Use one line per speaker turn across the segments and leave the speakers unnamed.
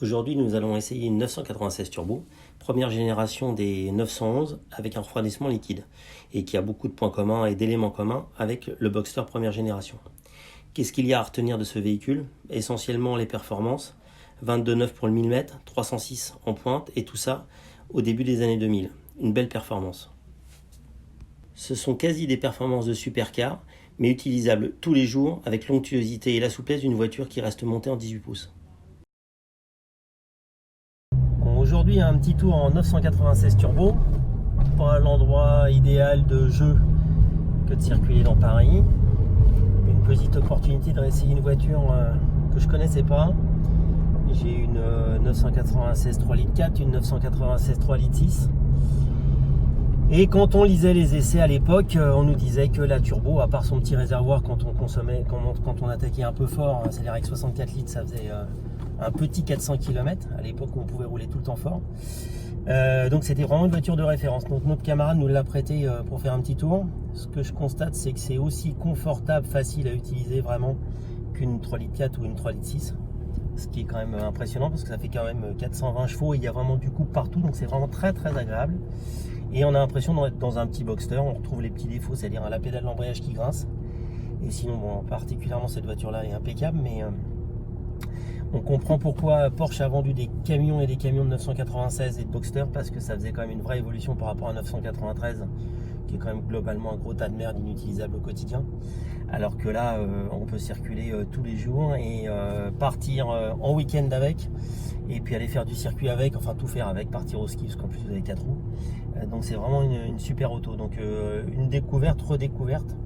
Aujourd'hui, nous allons essayer une 996 Turbo, première génération des 911 avec un refroidissement liquide et qui a beaucoup de points communs et d'éléments communs avec le Boxster première génération. Qu'est-ce qu'il y a à retenir de ce véhicule? Essentiellement les performances, 22,9 pour le 1000 m, 306 en pointe et tout ça au début des années 2000. Une belle performance. Ce sont quasi des performances de supercar, mais utilisables tous les jours avec l'onctuosité et la souplesse d'une voiture qui reste montée en 18 pouces. Aujourd'hui, un petit tour en 996 Turbo, pas l'endroit idéal de jeu que de circuler dans Paris. Une petite opportunité de réessayer une voiture que je connaissais pas. J'ai une 996 3 litres 4, une 996 3 litres 6. Et quand on lisait les essais à l'époque, on nous disait que la turbo, à part son petit réservoir quand on consommait, quand on attaquait un peu fort, c'est-à-dire avec 64 litres, ça faisait un petit 400 km à l'époque où on pouvait rouler tout le temps fort. Donc c'était vraiment une voiture de référence. Donc notre camarade nous l'a prêté pour faire un petit tour. Ce que je constate, c'est que c'est aussi confortable, facile à utiliser vraiment qu'une 3 litres 4 ou une 3 litres 6. Ce qui est quand même impressionnant parce que ça fait quand même 420 chevaux et il y a vraiment du couple partout. Donc c'est vraiment très très agréable. Et on a l'impression d'être dans un petit Boxster. On retrouve les petits défauts, c'est-à-dire la pédale d'embrayage qui grince. Et sinon, bon, particulièrement cette voiture-là est impeccable, mais on comprend pourquoi Porsche a vendu des camions et des camions de 996 et de Boxster, parce que ça faisait quand même une vraie évolution par rapport à 993, qui est quand même globalement un gros tas de merde inutilisable au quotidien. Alors que là, on peut circuler tous les jours et partir en week-end avec, et puis aller faire du circuit avec, enfin tout faire avec, partir au ski, parce qu'en plus vous avez 4 roues. Donc c'est vraiment une super auto. Donc une découverte, redécouverte,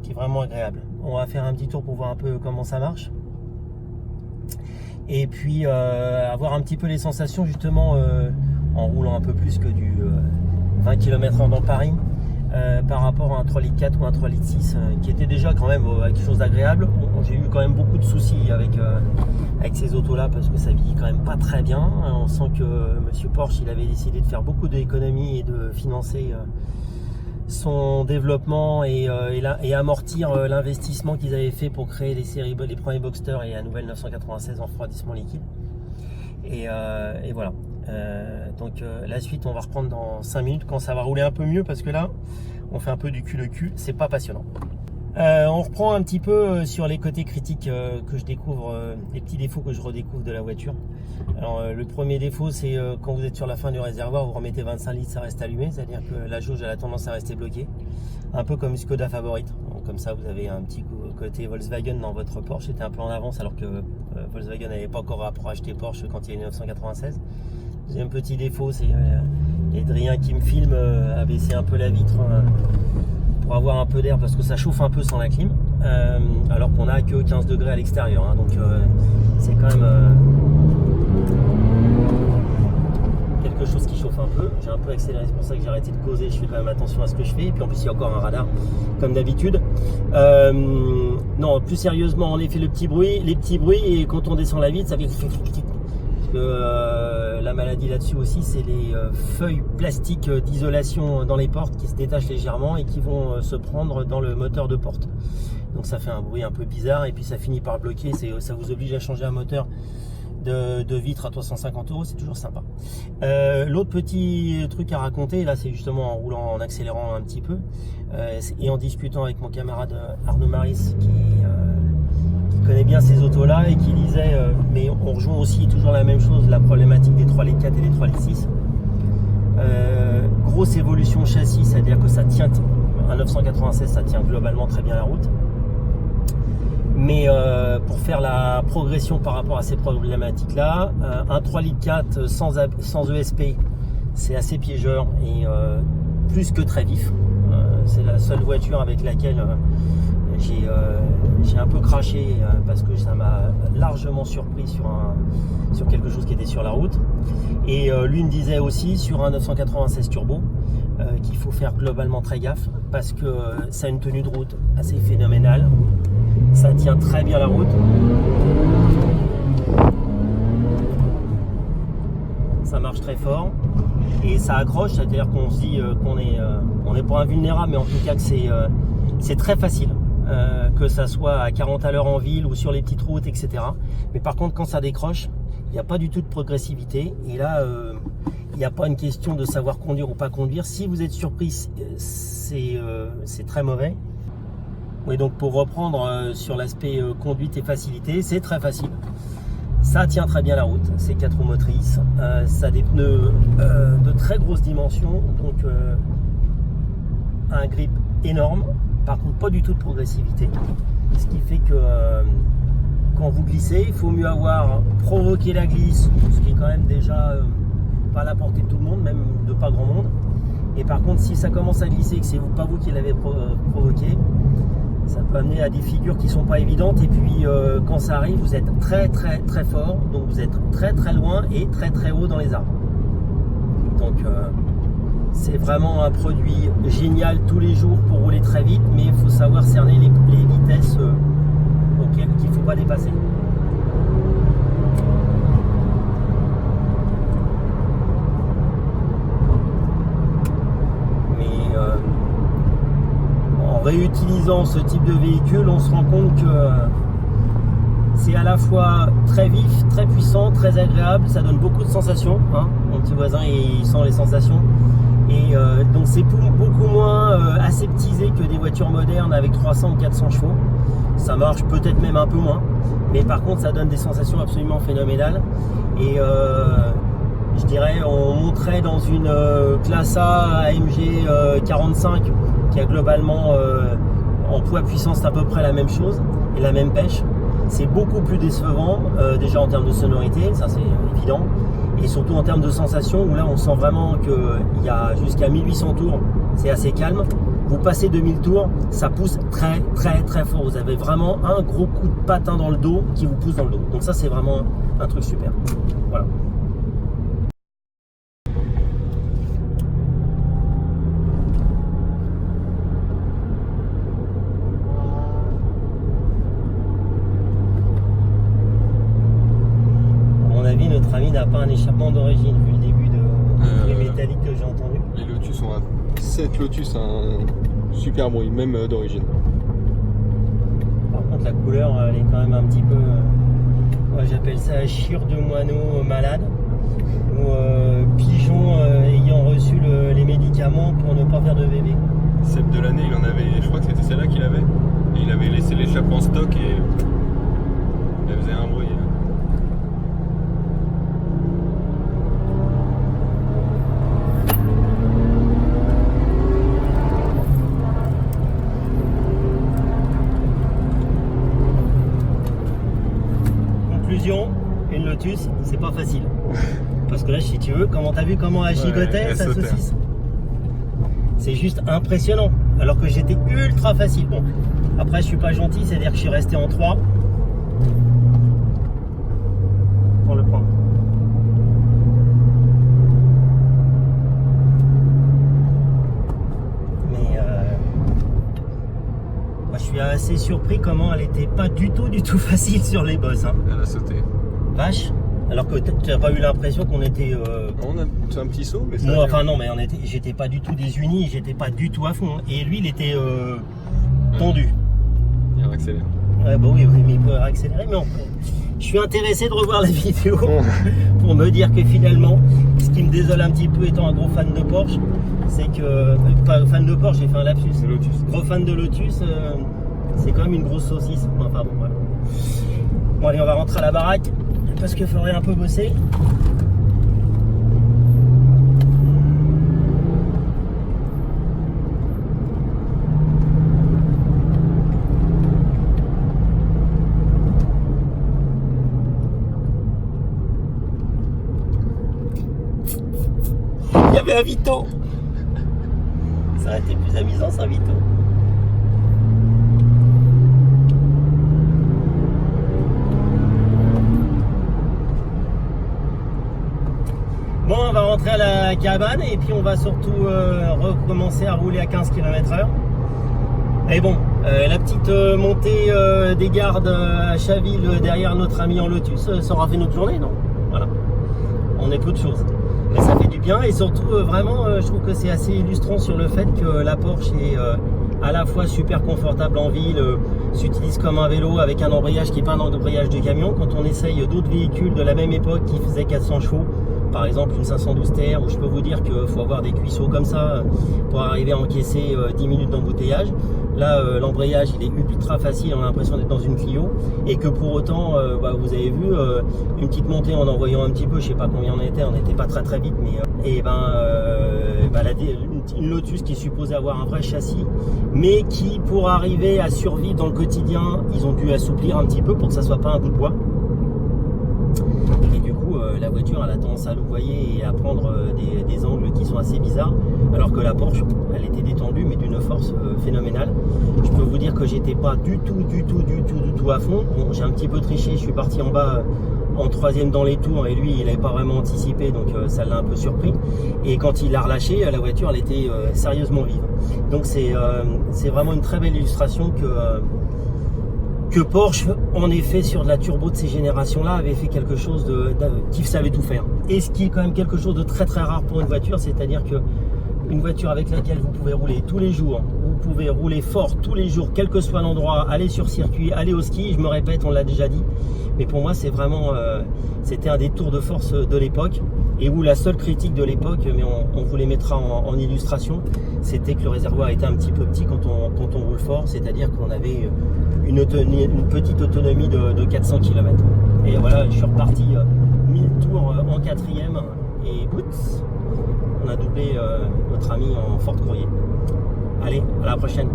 qui est vraiment agréable. On va faire un petit tour pour voir un peu comment ça marche. Et puis avoir un petit peu les sensations justement en roulant un peu plus que du 20 km/h dans Paris par rapport à un 3 litres 4 ou un 3 litres 6 qui était déjà quand même quelque chose d'agréable. J'ai eu quand même beaucoup de soucis avec ces autos là parce que ça vieillit quand même pas très bien. On sent que monsieur Porsche il avait décidé de faire beaucoup d'économies et de financer son développement et amortir l'investissement qu'ils avaient fait pour créer les premiers Boxster et la nouvelle 996 en refroidissement liquide. Et voilà. Donc la suite on va reprendre dans 5 minutes quand ça va rouler un peu mieux parce que là on fait un peu du cul-le-cul, c'est pas passionnant. On reprend un petit peu sur les côtés critiques que je découvre, les petits défauts que je redécouvre de la voiture. Alors le premier défaut c'est quand vous êtes sur la fin du réservoir, vous remettez 25 litres, ça reste allumé, c'est-à-dire que la jauge a la tendance à rester bloquée, un peu comme Skoda Favorite. Donc, comme ça vous avez un petit côté Volkswagen dans votre Porsche, c'était un peu en avance alors que Volkswagen n'avait pas encore acheté Porsche quand il y a une 996. Deuxième petit défaut c'est Adrien qui me filme à baisser un peu la vitre pour avoir un peu d'air parce que ça chauffe un peu sans la clim alors qu'on a que 15 degrés à l'extérieur hein, donc c'est quand même quelque chose qui chauffe un peu. J'ai un peu accéléré, c'est pour ça que j'ai arrêté de causer, je fais quand même attention à ce que je fais et puis en plus il y a encore un radar comme d'habitude. Non, plus sérieusement on a fait les petits bruits et quand on descend la vitre ça fait la maladie là-dessus aussi c'est les feuilles plastiques d'isolation dans les portes qui se détachent légèrement et qui vont se prendre dans le moteur de porte, donc ça fait un bruit un peu bizarre et puis ça finit par bloquer, ça vous oblige à changer un moteur de vitre à 350 €, c'est toujours sympa. L'autre petit truc à raconter là c'est justement en roulant, en accélérant un petit peu et en discutant avec mon camarade Arnaud Maris qui connaît bien ces autos là et qui disait mais on rejoint aussi toujours la même chose, la problématique des 3 litres 4 et des 3 litres 6. Grosse évolution châssis, c'est à dire que ça tient, un 996 ça tient globalement très bien la route, mais pour faire la progression par rapport à ces problématiques là, un 3 litres 4 sans ESP c'est assez piégeur et plus que très vif. C'est la seule voiture avec laquelle j'ai un peu craché parce que ça m'a largement surpris sur quelque chose qui était sur la route. Et lui me disait aussi sur un 996 Turbo qu'il faut faire globalement très gaffe parce que ça a une tenue de route assez phénoménale, ça tient très bien la route, ça marche très fort et ça accroche, c'est-à-dire qu'on se dit qu'on est pas invulnérable, mais en tout cas que c'est très facile. Que ça soit à 40 à l'heure en ville ou sur les petites routes, etc. Mais par contre, quand ça décroche, il n'y a pas du tout de progressivité. Et là, il n'y a pas une question de savoir conduire ou pas conduire. Si vous êtes surpris, c'est très mauvais. Oui, donc pour reprendre sur l'aspect conduite et facilité, c'est très facile. Ça tient très bien la route, c'est 4 roues motrices. Ça a des pneus de très grosses dimensions, donc un grip énorme. Par contre, pas du tout de progressivité. Ce qui fait que quand vous glissez, il faut mieux avoir provoqué la glisse, ce qui est quand même déjà pas à la portée de tout le monde, même de pas grand monde. Et par contre, si ça commence à glisser et que c'est pas vous qui l'avez provoqué, ça peut amener à des figures qui sont pas évidentes. Et puis quand ça arrive, vous êtes très très très fort, donc vous êtes très très loin et très très haut dans les arbres. Donc c'est vraiment un produit génial tous les jours pour rouler très vite, mais il faut savoir cerner les vitesses auxquelles il ne faut pas dépasser. Mais en réutilisant ce type de véhicule, on se rend compte que c'est à la fois très vif, très puissant, très agréable, ça donne beaucoup de sensations, hein. Mon petit voisin il sent les sensations. Et donc c'est beaucoup moins aseptisé que des voitures modernes avec 300 ou 400 chevaux. Ça marche peut-être même un peu moins, mais par contre ça donne des sensations absolument phénoménales. Et je dirais on monterait dans une classe A AMG 45 qui a globalement en poids puissance à peu près la même chose et la même pêche. C'est beaucoup plus décevant déjà en termes de sonorité, ça c'est évident. Et surtout en termes de sensation, où là on sent vraiment qu'il y a jusqu'à 1800 tours, c'est assez calme. Vous passez 2000 tours, ça pousse très très très fort. Vous avez vraiment un gros coup de patin dans le dos qui vous pousse dans le dos. Donc ça c'est vraiment un truc super. Voilà. Notre ami n'a pas un échappement d'origine vu le début de les métalliques que j'ai entendu.
Les Lotus ont cette Lotus a un super bruit, même d'origine.
Par contre la couleur elle est quand même un petit peu, moi j'appelle ça chure de moineau malade ou pigeon ayant reçu les médicaments pour ne pas faire de bébé.
Seb de l'année, il en avait, je crois que c'était celle-là qu'il avait. Et il avait laissé l'échappement stock et elle faisait un bruit.
Une Lotus, c'est pas facile. Parce que là, si tu veux, t'as vu comment elle gigotait sa saucisse? C'est juste impressionnant. Alors que j'étais ultra facile. Bon, après, je suis pas gentil, c'est-à-dire que je suis resté en 3. Pour le prendre. Mais moi, je suis assez surpris comment elle était pas du tout facile sur les bosses. Hein.
Elle a sauté.
Vache. Alors que tu n'as pas eu l'impression qu'on était.
C'est un petit saut, mais ça.
Moi, enfin non, mais j'étais pas du tout désuni, j'étais pas du tout à fond. Et lui, il était tendu.
Il accélère.
Ouais, bah oui, mais il peut accélérer. Mais je suis intéressé de revoir la vidéo pour me dire que finalement, ce qui me désole un petit peu étant un gros fan de Porsche, c'est que. Pas fan de Porsche, j'ai fait un lapsus.
Lotus.
Gros fan de Lotus, c'est quand même une grosse saucisse. Enfin bon, voilà. Bon, allez, on va rentrer à la baraque. Parce qu'il faudrait un peu bosser. Il y avait un Vito. Ça aurait été plus amusant, ça, un Vito. Bon, on va rentrer à la cabane et puis on va surtout recommencer à rouler à 15 km/h. Et bon, la petite montée des gardes à Chaville derrière notre ami en Lotus, ça aura fait notre journée, non? Voilà. On est peu de choses. Mais ça fait du bien et surtout, vraiment, je trouve que c'est assez illustrant sur le fait que la Porsche à la fois super confortable en ville, s'utilise comme un vélo avec un embrayage qui n'est pas un embrayage de camion. Quand on essaye d'autres véhicules de la même époque qui faisaient 400 chevaux, par exemple une 512 TR, où je peux vous dire qu'il faut avoir des cuisseaux comme ça pour arriver à encaisser 10 minutes d'embouteillage. Là, l'embrayage il est ultra facile, on a l'impression d'être dans une Clio, et que pour autant, vous avez vu, une petite montée en envoyant un petit peu, je sais pas combien on n'était pas très vite, mais une Lotus qui est supposée avoir un vrai châssis, mais qui, pour arriver à survivre dans le quotidien, ils ont dû assouplir un petit peu pour que ça soit pas un bout de bois. Et du coup, la voiture elle a tendance à louvoyer et à prendre des angles qui sont assez bizarres, alors que la Porsche, elle était détendue, mais d'une force phénoménale. Je peux vous dire que j'étais pas du tout à fond. Bon, j'ai un petit peu triché, je suis parti en bas en troisième dans les tours, et lui il n'avait pas vraiment anticipé, donc ça l'a un peu surpris. Et quand il l'a relâché, la voiture elle était sérieusement vive. Donc c'est vraiment une très belle illustration que Porsche, en effet, sur de la turbo de ces générations-là, avait fait quelque chose qui savait tout faire. Et ce qui est quand même quelque chose de très rare pour une voiture, c'est-à-dire que une voiture avec laquelle vous pouvez rouler tous les jours, vous pouvez rouler fort tous les jours, quel que soit l'endroit, aller sur circuit, aller au ski, je me répète, on l'a déjà dit, mais pour moi c'est vraiment, c'était un des tours de force de l'époque, et où la seule critique de l'époque, mais on vous les mettra en illustration, c'était que le réservoir était un petit peu petit quand on roule fort, c'est-à-dire qu'on avait une petite autonomie de 400 km. Et voilà, je suis reparti 1000 tours en quatrième, et on a doublé notre ami en Ford Courier. Allez, à la prochaine.